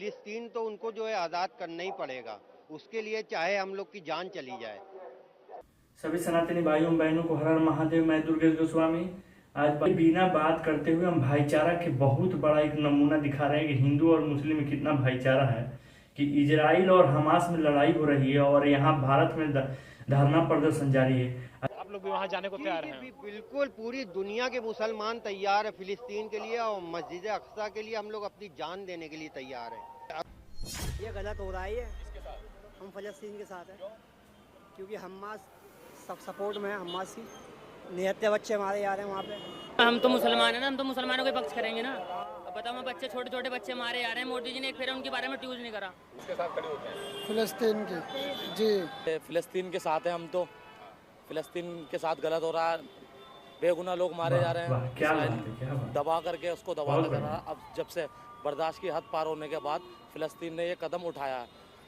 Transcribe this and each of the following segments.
फिलिस्तीन तो उनको जो है आज़ाद करना ही पड़ेगा, उसके लिए चाहे हम लोग की जान चली जाए। सभी सनातनी भाइयों बहनों को हर हर महादेव। मैं दुर्गेश गोस्वामी। आज बिना बात करते हुए हम भाईचारा के बहुत बड़ा एक नमूना दिखा रहे हैं कि हिंदू और मुस्लिम में कितना भाईचारा है, कि इजराइल और हमास में लड़ाई हो रही है और यहाँ भारत में धरना प्रदर्शन जारी है। आप लोग भी वहाँ जाने को तैयार हैं? बिल्कुल, पूरी दुनिया के मुसलमान तैयार है फिलिस्तीन के लिए, और मस्जिद अक्सा के लिए हम लोग अपनी जान देने के लिए तैयार हैं। ये गलत हो रहा है। हम फलस्तीन के साथ हैं क्योंकि हमास सब सपोर्ट में है। हमास की निहत्ते बच्चे मारे जा रहे हैं वहाँ पे। हम तो मुसलमान हैं ना, हम तो मुसलमानों के पक्ष करेंगे ना। अब बताओ, मैं बच्चे छोटे छोटे बच्चे मारे जा रहे हैं, मोदी जी ने एक फेरा उनके बारे में ट्यूज नहीं करा। उसके साथ खड़े होते हैं फिलिस्तीन की। जी, फिलिस्तीन के साथ हैं हम तो। फिलिस्तीन के साथ गलत हो रहा है, बेगुनाह लोग मारे जा रहे हैं। क्या दबा करके उसको दबा कर रहा है। अब जब से बर्दाश्त की हद पार होने के बाद फिलिस्तीन ने ये कदम उठाया है,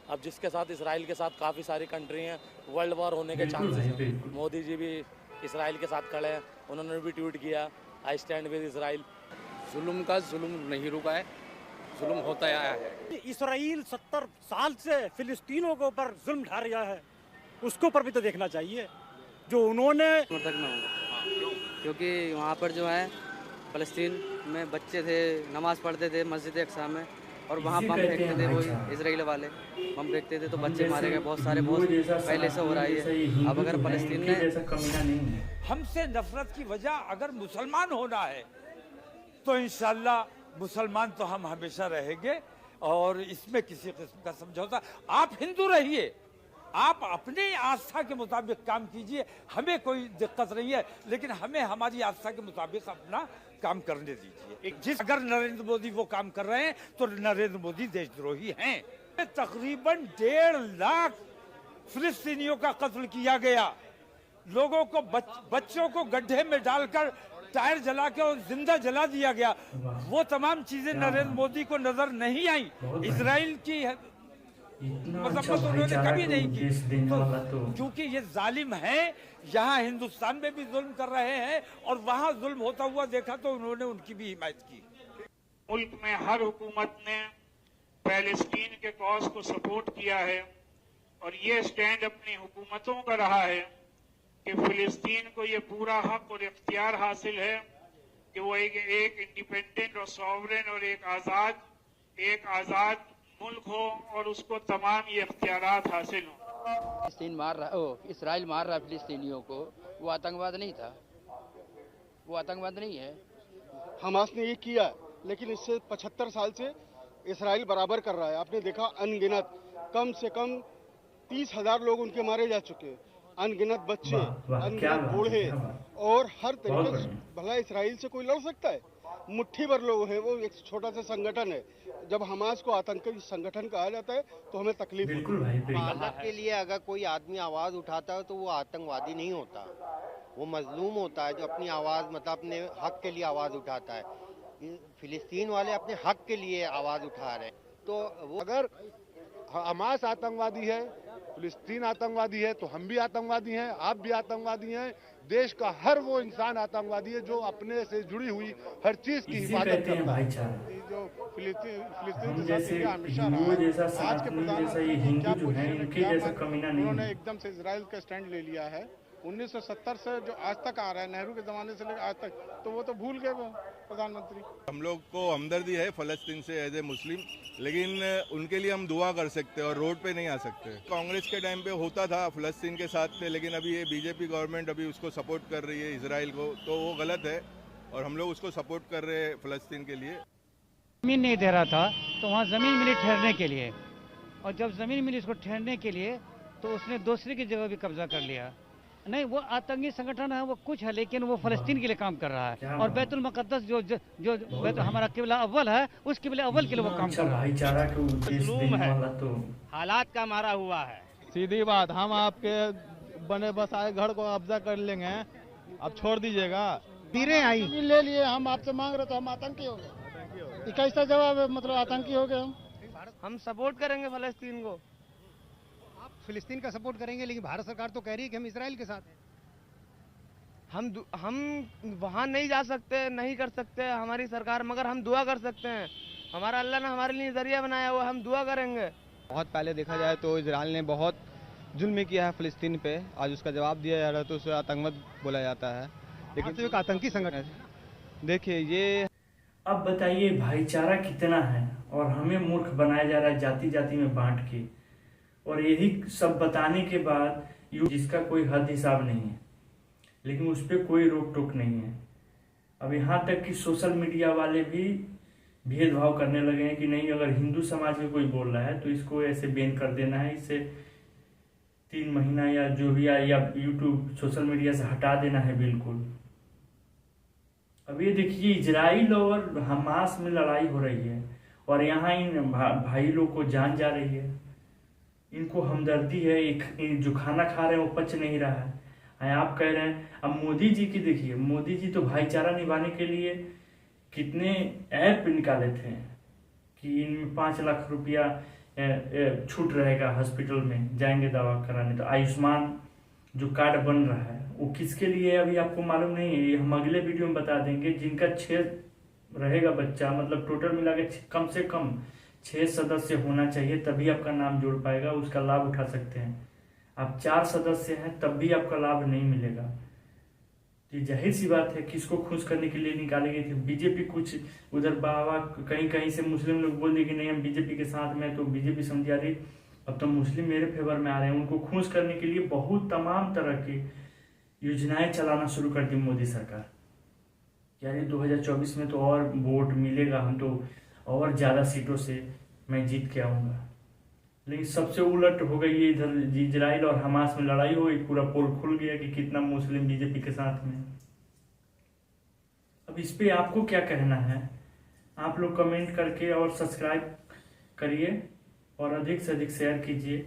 अब जिसके साथ इसराइल के साथ काफ़ी सारी कंट्री हैं, वर्ल्ड वॉर होने के चांसेस हैं। मोदी जी भी इसराइल के साथ खड़े हैं, उन्होंने भी ट्वीट किया, आई स्टैंड विद इसराइल। जुल्म का जुल्म नहीं रुका है, जुल्म होता आया है। इसराइल 70 साल से फिलिस्तीनों के ऊपर जुल्म ढा रहा है, उसके ऊपर भी तो देखना चाहिए जो उन्होंने। समर्थक में होगा क्योंकि वहाँ पर जो है फ़लस्तीन में बच्चे थे, नमाज़ पढ़ते थे मस्जिद अक्सा में, और वहाँ बम फेंकते थे, वो इजराइल वाले बम फेंकते थे तो बच्चे मारे गए बहुत सारे। बहुत पहले से हो रहा है। अब अगर फ़लस्तीन ने हमसे नफरत की वजह अगर मुसलमान होना है तो इंशाल्लाह मुसलमान तो हम हमेशा रहेंगे, और इसमें किसी किस्म का समझौता। आप हिंदू रहिए, आप अपनी आस्था के मुताबिक काम कीजिए, हमें कोई दिक्कत नहीं है, लेकिन हमें हमारी आस्था के मुताबिक अपना काम करने दीजिए। अगर नरेंद्र मोदी वो काम कर रहे हैं तो नरेंद्र मोदी देशद्रोही हैं। तकरीबन 1.5 लाख फिलिस्तीनियों का कत्ल किया गया, लोगों को बच्चों को गड्ढे में डालकर टायर जला के और जिंदा जला दिया गया। वो तमाम चीजें नरेंद्र मोदी को नजर नहीं आई। इसराइल की मजम्मत उन्होंने कभी नहीं की, तो क्योंकि ये जालिम है। यहाँ हिंदुस्तान में भी जुल्म कर रहे हैं और वहाँ जुल्म होता हुआ देखा तो उन्होंने उनकी भी हिमायत की। मुल्क में हर हुकूमत ने पैलेस्टीन के कॉज को सपोर्ट किया है, और ये स्टैंड अपनी हुकूमतों का रहा है कि फिलिस्तीन को ये पूरा हक और इख्तियार हासिल है कि वो एक इंडिपेंडेंट और सॉवरेन और एक आज़ाद मुल्क हो, और उसको तमाम ये इख्तियारात हासिल हो। इसराइल मार रहा है फिलिस्तीनियों को, वो आतंकवाद नहीं था, वो आतंकवाद नहीं है। हमास ने ये किया, लेकिन इससे 75 साल से इसराइल बराबर कर रहा है। आपने देखा अनगिनत, कम से कम 30,000 लोग उनके मारे जा चुके हैं, अनगिनत बच्चे, अनगिनत बूढ़े, और हर तरीके से। भला इसराइल से कोई लड़ सकता है? मुट्ठी भर लोग हैं, वो एक छोटा सा संगठन है। जब हमास को आतंकी संगठन कहा जाता है तो हमें तकलीफ होती है। भारत के लिए अगर कोई आदमी आवाज उठाता है तो वो आतंकवादी नहीं होता, वो मजलूम होता है जो अपनी आवाज मतलब अपने हक के लिए आवाज उठाता है। फिलिस्तीन वाले अपने हक के लिए आवाज उठा रहे हैं, तो वो अगर हमास आतंकवादी है, फिलिस्तीन आतंकवादी है, तो हम भी आतंकवादी हैं, आप भी आतंकवादी हैं। देश का हर वो इंसान आतंकवादी है जो अपने से जुड़ी हुई हर चीज की हिफाजत करता है। जो फिलिस्तीन हमेशा रहा, आज के प्रधानमंत्री क्या पोजीशन है, उन्होंने एकदम से इजराइल का स्टैंड ले लिया है। 1970 से जो आज तक आ रहा है, नेहरू के जमाने से लेकर आज तक, तो वो तो भूल गए वो प्रधानमंत्री। हम लोग को हमदर्दी है फलस्तीन से एज ए मुस्लिम, लेकिन उनके लिए हम दुआ कर सकते हैं और रोड पे नहीं आ सकते। कांग्रेस के टाइम पे होता था, फलस्तीन के साथ थे, लेकिन अभी ये बीजेपी गवर्नमेंट अभी उसको सपोर्ट कर रही है इसराइल को, तो वो गलत है, और हम लोग उसको सपोर्ट कर रहे हैं फलस्तीन के लिए। जमीन नहीं दे रहा था तो वहाँ जमीन मिली ठहरने के लिए, और जब जमीन मिली उसको ठहरने के लिए तो उसने दूसरे की जगह भी कब्जा कर लिया। नहीं, वो आतंकी संगठन है, वो कुछ है, लेकिन वो फलस्तीन के लिए काम कर रहा है। और बैतुल मुक़द्दस जो हमारा किबला अव्वल है, उस किबला अव्वल के लिए वो काम कर रहा है। हालात का मारा हुआ है। सीधी बात, हम आपके बने बसाए घर को कब्जा कर लेंगे, अब छोड़ दीजिएगा। तीरें आई ले लिए, हम आपसे मांग रहे तो हम आतंकी हो गए। कैसा जवाब है, मतलब आतंकी हो गए हम सपोर्ट करेंगे फलस्तीन को। आप फिलिस्तीन का सपोर्ट करेंगे, लेकिन भारत सरकार तो कह रही है कि हम इसराइल के साथ हैं। हम वहाँ नहीं जा सकते, नहीं कर सकते हमारी सरकार, मगर हम दुआ कर सकते हैं। हमारा अल्लाह ने हमारे लिए जरिया बनाया हुआ, हम दुआ करेंगे। बहुत पहले देखा जाए तो इजराइल ने बहुत जुल्म किया है फिलिस्तीन पे, आज उसका जवाब दिया जा रहा है तो उसे आतंकवाद बोला जाता है, लेकिन तो एक आतंकी संगठन है। देखिए ये अब बताइए भाईचारा कितना है और हमें मूर्ख बनाया जा रहा है जाति जाति में बांट के, और यही सब बताने के बाद जिसका कोई हद हिसाब नहीं है, लेकिन उस पर कोई रोक टोक नहीं है। अब यहाँ तक कि सोशल मीडिया वाले भी भेदभाव करने लगे हैं कि नहीं, अगर हिंदू समाज में कोई बोल रहा है तो इसको ऐसे बैन कर देना है, इसे 3 महीना या जो भी या यूट्यूब सोशल मीडिया से हटा देना है बिल्कुल। अब ये देखिए इजराइल और हमास में लड़ाई हो रही है और यहाँ इन भाई लोग को जान जा रही है, इनको हमदर्दी है, एक जो खाना खा रहे हैं वो पच नहीं रहा है। आप कह रहे हैं, अब मोदी जी की देखिए, मोदी जी तो भाईचारा निभाने के लिए कितने ऐप निकाले थे कि इनमें 5 लाख रुपया छूट रहेगा, हॉस्पिटल में जाएंगे दवा कराने। तो आयुष्मान जो कार्ड बन रहा है वो किसके लिए अभी आपको मालूम नहीं है, ये हम अगले वीडियो में बता देंगे। जिनका 6 रहेगा बच्चा, मतलब टोटल मिला के कम से कम 6 सदस्य होना चाहिए, तभी आपका नाम जोड़ पाएगा, उसका लाभ उठा सकते हैं। आप 4 सदस्य हैं तब भी आपका लाभ नहीं मिलेगा। तो जाहिर सी बात है कि इसको खुश करने के लिए निकाले गए थे। बीजेपी कुछ उधर बाबा कहीं कहीं से मुस्लिम लोग बोल दिए कि नहीं हम बीजेपी के साथ में, तो बीजेपी समझ आ रही अब तो मुस्लिम मेरे फेवर में आ रहे हैं। उनको खुश करने के लिए बहुत तमाम तरह की योजनाएं चलाना शुरू कर दी मोदी सरकार। यार 2024 में तो और वोट मिलेगा, हम तो और ज़्यादा सीटों से मैं जीत के आऊँगा। लेकिन सबसे उलट हो गई है, इधर इजराइल और हमास में लड़ाई हो गई, पूरा पोल खुल गया कि कितना मुस्लिम बीजेपी के साथ में। अब इस पे आपको क्या कहना है, आप लोग कमेंट करके और सब्सक्राइब करिए और अधिक से अधिक शेयर कीजिए।